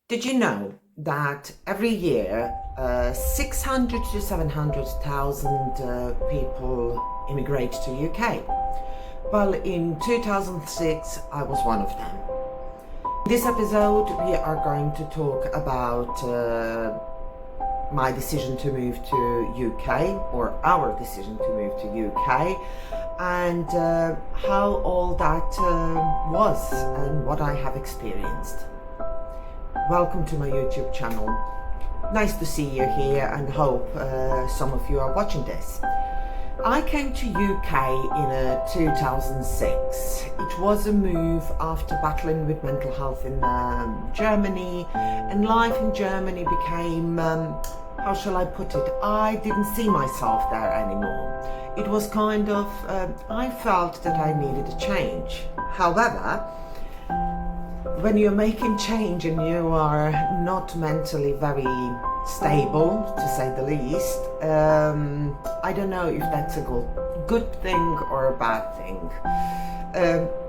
Did you know that every year 600 to 700,000 people immigrate to UK? Well, in 2006, I was one of them. In this episode, we are going to talk about my decision to move to UK, or our decision to move to UK, and how all that was and what I have experienced. Welcome to my YouTube channel. Nice to see you here and hope some of you are watching this. I came to UK in 2006. It was a move after battling with mental health in Germany, and life in Germany became, how shall I put it, I didn't see myself there anymore. It was kind of, I felt that I needed a change. However, when you're making change and you are not mentally very stable, to say the least, I don't know if that's a good thing or a bad thing.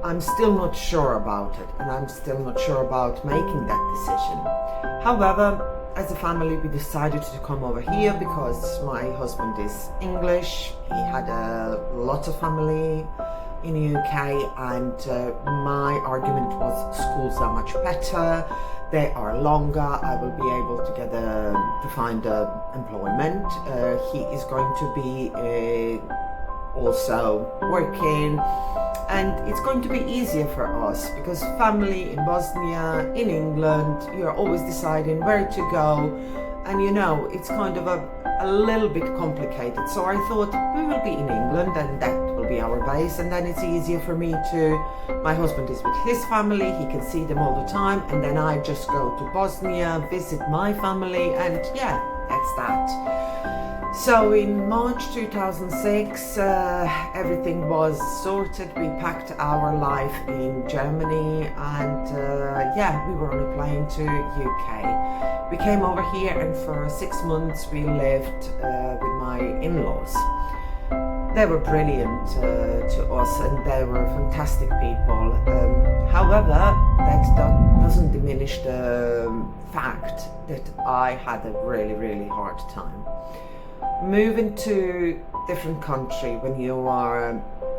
I'm still not sure about it, and I'm still not sure about making that decision. However, as a family, we decided to come over here because my husband is English. He had a lot of family in the UK, and my argument was schools are much better, they are longer, I will be able to get to find employment. He is going to be also working, and it's going to be easier for us because family in Bosnia, in England, you're always deciding where to go, and you know, it's kind of a little bit complicated. So I thought we will be in England and that will be our base, and then it's easier for me my husband is with his family, he can see them all the time, and then I just go to Bosnia, visit my family, and yeah, that's that. So in March 2006, everything was sorted. We packed our life in Germany, and yeah, we were on a plane to UK. We came over here, and for 6 months we lived with my in-laws. They were brilliant to us, and they were fantastic people. However, that doesn't diminish the fact that I had a really hard time. Moving to a different country when you are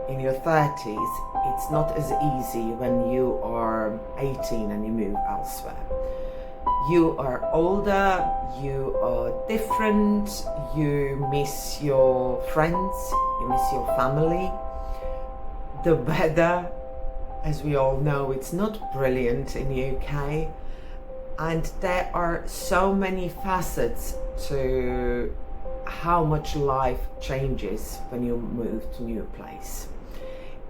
in your 30s, it's not as easy when you are 18 and you move elsewhere. You are older, you are different, you miss your friends, you miss your family. The weather, as we all know, it's not brilliant in the UK, and there are so many facets to how much life changes when you move to a new place.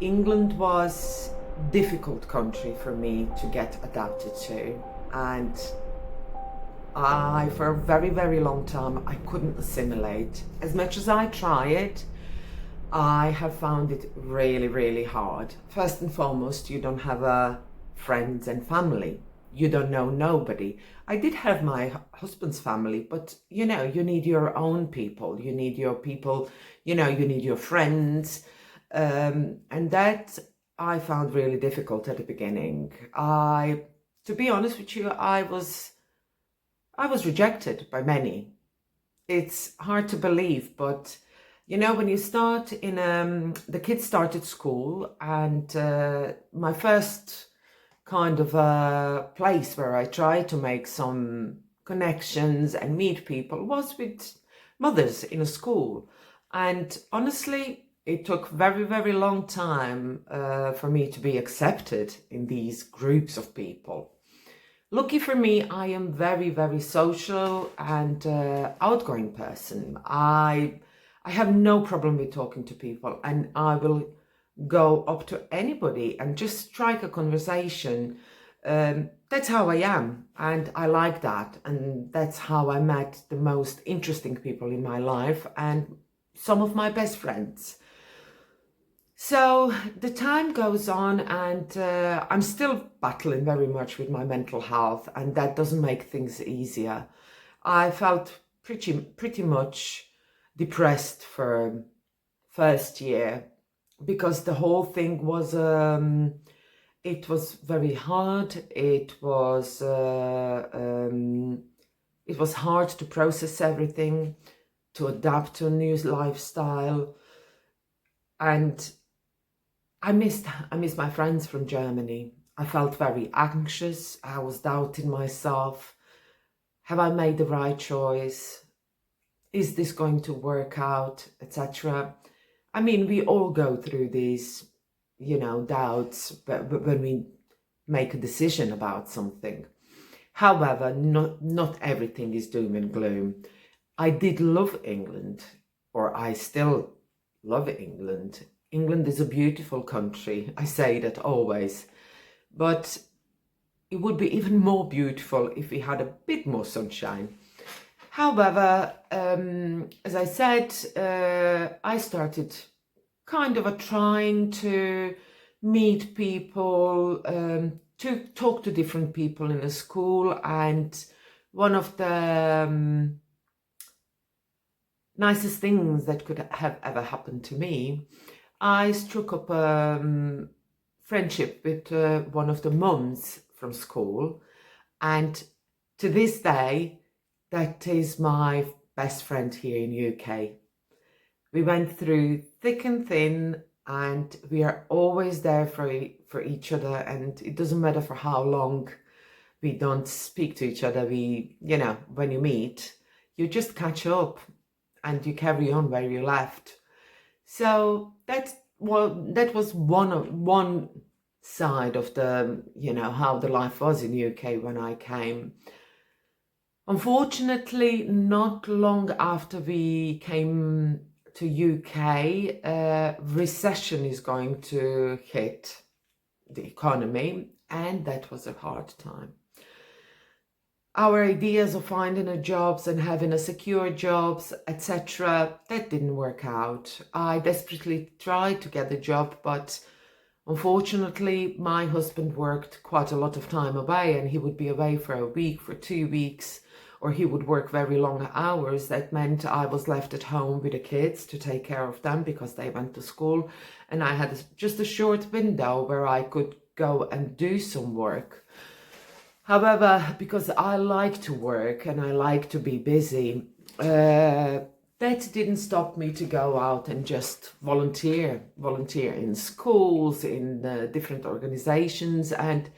England was a difficult country for me to get adapted to, and for a very long time, I couldn't assimilate. As much as I tried, I have found it really hard. First and foremost, you don't have friends and family. You don't know nobody. I did have my husband's family, but you know, you need your own people. You need your people, you know, you need your friends. And that I found really difficult at the beginning. To be honest with you, I was rejected by many. It's hard to believe, but you know, when you start in, the kids started school, and my first kind of a place where I tried to make some connections and meet people was with mothers in a school. And honestly, it took very long time for me to be accepted in these groups of people. Lucky for me, I am very social and outgoing person. I have no problem with talking to people, and I will go up to anybody and just strike a conversation. That's how I am, and I like that, and that's how I met the most interesting people in my life and some of my best friends. So the time goes on, and I'm still battling very much with my mental health, and that doesn't make things easier. I felt pretty much depressed for first year because the whole thing was it was very hard. It was It was hard to process everything, to adapt to a new lifestyle. And I missed my friends from Germany. I felt very anxious. I was doubting myself. Have I made the right choice? Is this going to work out, etc.? I mean, we all go through these, doubts when we make a decision about something. However, not everything is doom and gloom. I did love England, or I still love England. England is a beautiful country. I say that always. But it would be even more beautiful if we had a bit more sunshine. However, as I said, I started kind of trying to meet people, to talk to different people in a school, and one of the nicest things that could have ever happened to me, I struck up a friendship with one of the mums from school, and to this day, that is my best friend here in UK. We went through thick and thin, and we are always there for each other, and it doesn't matter for how long we don't speak to each other. When you meet, you just catch up and you carry on where you left. So that was one side of the, how the life was in UK when I came. Unfortunately, not long after we came to UK, recession is going to hit the economy, and that was a hard time. Our ideas of finding a jobs and having a secure jobs, etc., that didn't work out. I desperately tried to get a job, but unfortunately, my husband worked quite a lot of time away, and he would be away for a week, for 2 weeks, or he would work very long hours. That meant I was left at home with the kids to take care of them because they went to school, and I had just a short window where I could go and do some work. However, because I like to work and I like to be busy, that didn't stop me to go out and just volunteer in schools, in different organizations, and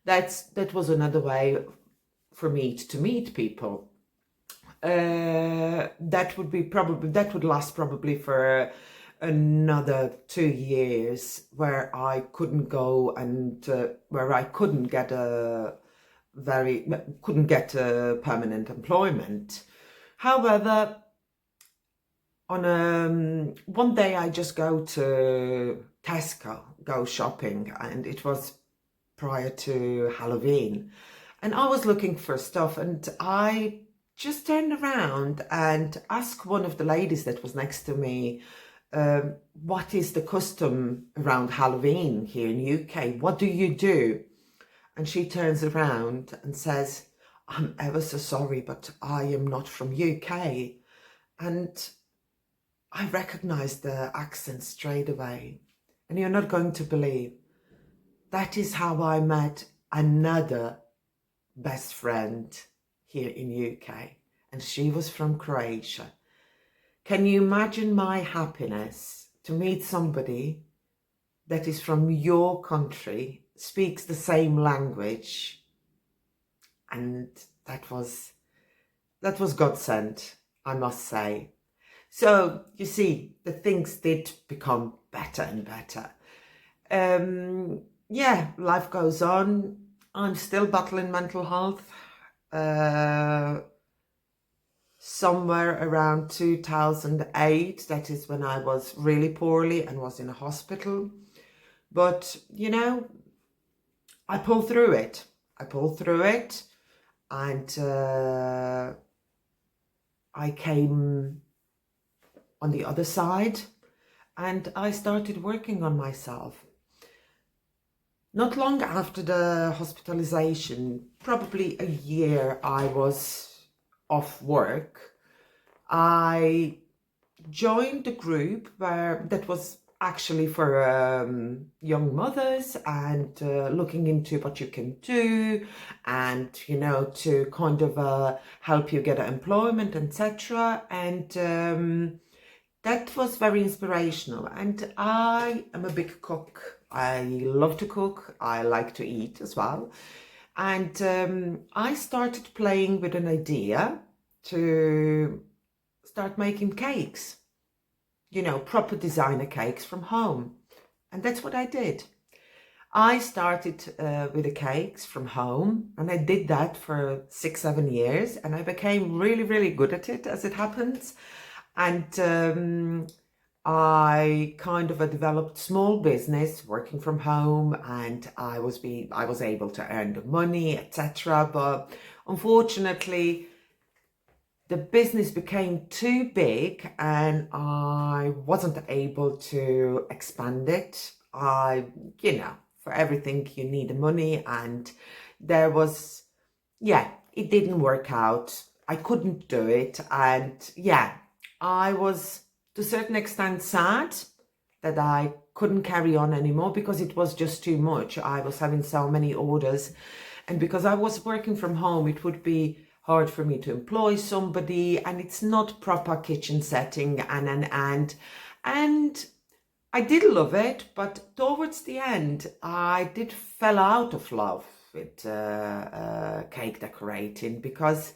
that was another way for me to meet people. That would last probably for another 2 years, where I couldn't go and where I couldn't get a permanent employment. However, on one day I just go to Tesco, go shopping, and it was prior to Halloween, and I was looking for stuff, and I just turned around and asked one of the ladies that was next to me, what is the custom around Halloween here in UK? What do you do? And she turns around and says, I'm ever so sorry, but I am not from UK. And I recognized the accent straight away. And you're not going to believe, that is how I met another best friend here in UK. And she was from Croatia. Can you imagine my happiness to meet somebody that is from your country, speaks the same language? And that was God sent, I must say. So you see, the things did become better and better. Yeah, life goes on. I'm still battling mental health. Somewhere around 2008, that is when I was really poorly and was in a hospital. But, I pulled through it. And I came on the other side, and I started working on myself. Not long after the hospitalization, probably a year I was off work, I joined a group that was actually for young mothers, and looking into what you can do, and to kind of help you get employment, etc. And that was very inspirational. And I am a big cook. I love to cook. I like to eat as well. And I started playing with an idea to start making cakes, proper designer cakes from home. And that's what I did. I started with the cakes from home, and I did that for 6-7 years, and I became really, really good at it, as it happens. And I kind of developed small business working from home, and I was able to earn the money, etc. But unfortunately, the business became too big and I wasn't able to expand it. For everything you need money, and there was, it didn't work out. I couldn't do it. And I was to a certain extent sad that I couldn't carry on anymore because it was just too much. I was having so many orders, and because I was working from home, it would be hard for me to employ somebody, and it's not proper kitchen setting, and I did love it, but towards the end I did fell out of love with cake decorating, because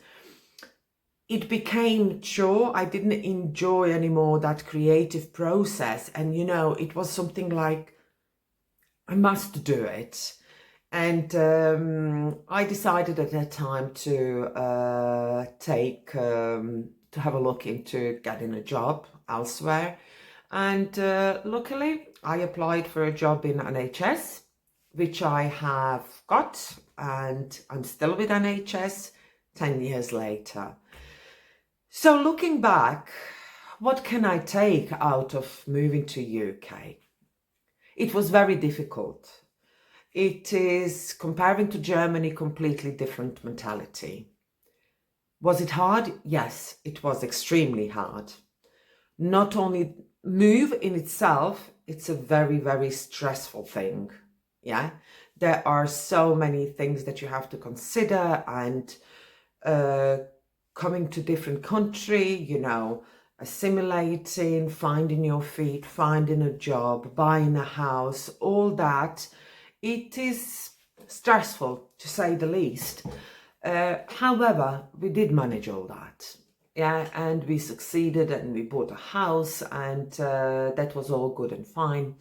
it became chore. I didn't enjoy anymore that creative process, and it was something like I must do it. And I decided at that time to have a look into getting a job elsewhere. And luckily, I applied for a job in NHS, which I have got, and I'm still with NHS 10 years later. So looking back, what can I take out of moving to UK? It was very difficult. It is, comparing to Germany, completely different mentality. Was it hard? Yes, it was extremely hard. Not only move in itself, it's a very, very stressful thing. Yeah, there are so many things that you have to consider, and coming to different country, assimilating, finding your feet, finding a job, buying a house, all that. It is stressful, to say the least. However, we did manage all that. Yeah, and we succeeded, and we bought a house, and that was all good and fine.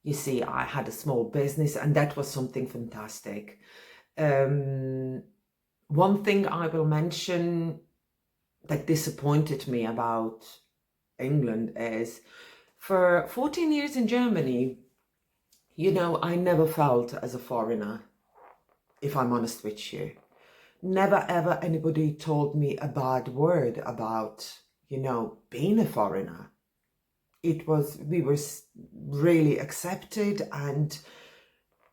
You see, I had a small business, and that was something fantastic. One thing I will mention that disappointed me about England is, for 14 years in Germany, I never felt as a foreigner, if I'm honest with you. Never ever anybody told me a bad word about, being a foreigner. We were really accepted, and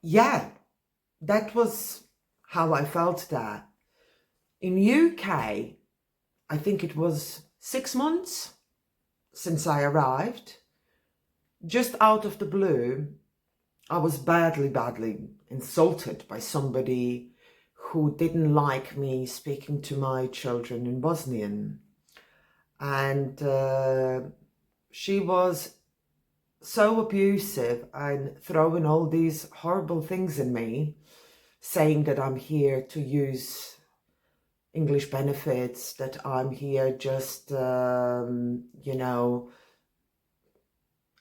that was how I felt there. In UK, I think it was 6 months since I arrived. Just out of the blue, I was badly, badly insulted by somebody who didn't like me speaking to my children in Bosnian. And she was so abusive and throwing all these horrible things in me, saying that I'm here to use English benefits, that I'm here just,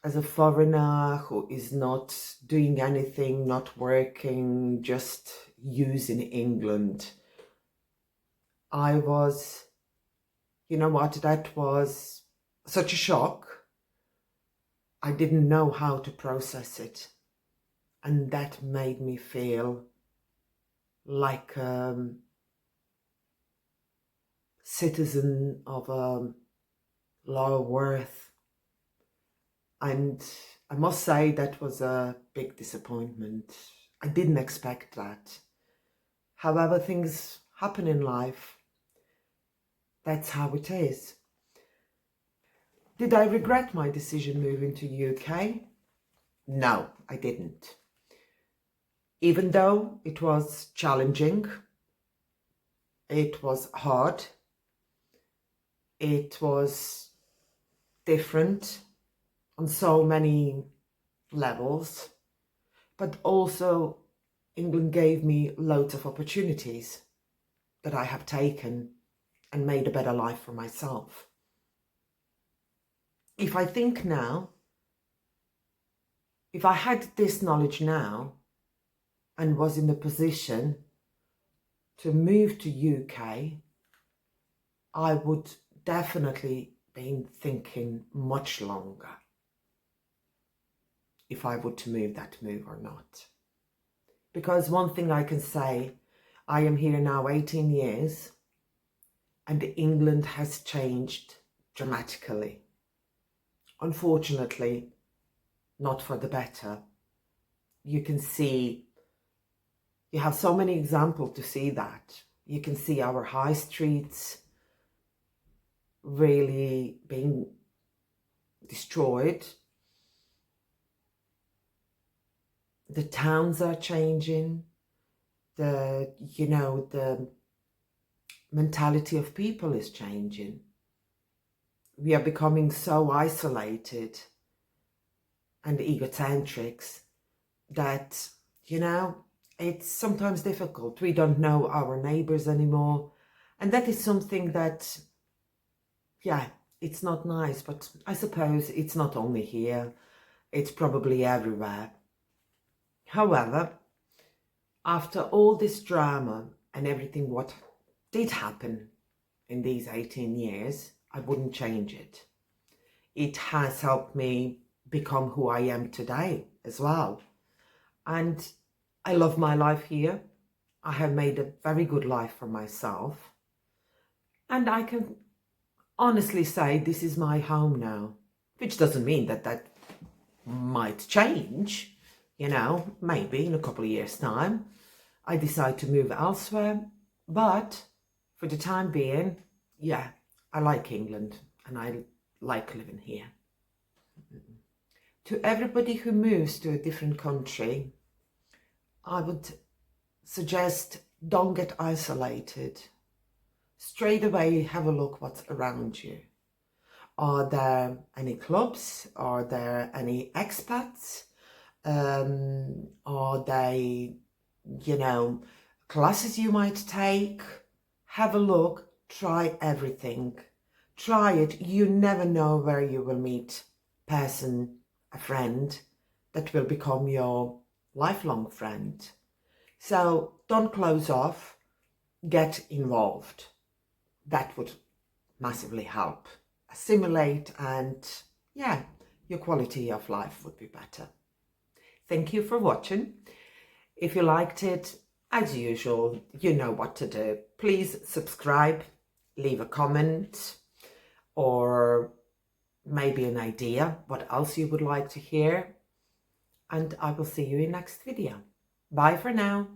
as a foreigner who is not doing anything, not working, just using England. I was, that was such a shock. I didn't know how to process it. And that made me feel like a citizen of lower worth. And I must say that was a big disappointment. I didn't expect that. However, things happen in life. That's how it is. Did I regret my decision moving to UK? No, I didn't. Even though it was challenging, it was hard, it was different on so many levels, but also England gave me loads of opportunities that I have taken and made a better life for myself. If I think now, if I had this knowledge now and was in the position to move to UK, I would definitely been thinking much longer if I would to move or not. Because one thing I can say, I am here now 18 years and England has changed dramatically. Unfortunately, not for the better. You can see, you have so many examples to see that. You can see our high streets really being destroyed. The towns are changing. The mentality of people is changing. We are becoming so isolated and egocentric that, it's sometimes difficult. We don't know our neighbors anymore. And that is something that, it's not nice, but I suppose it's not only here, it's probably everywhere. However, after all this drama and everything what did happen in these 18 years, I wouldn't change it. It has helped me become who I am today as well. And I love my life here. I have made a very good life for myself. And I can honestly say this is my home now, which doesn't mean that might change, maybe in a couple of years' time. I decide to move elsewhere, but for the time being, I like England and I like living here. To everybody who moves to a different country, I would suggest don't get isolated. Straight away have a look what's around you. Are there any clubs? Are there any expats? Are they, classes you might take? Have a look, try everything. Try it. You never know where you will meet a friend that will become your lifelong friend. So don't close off, get involved. That would massively help. Assimilate and your quality of life would be better. Thank you for watching. If you liked it, as usual, you know what to do. Please subscribe, leave a comment, or maybe an idea what else you would like to hear. And I will see you in next video. Bye for now.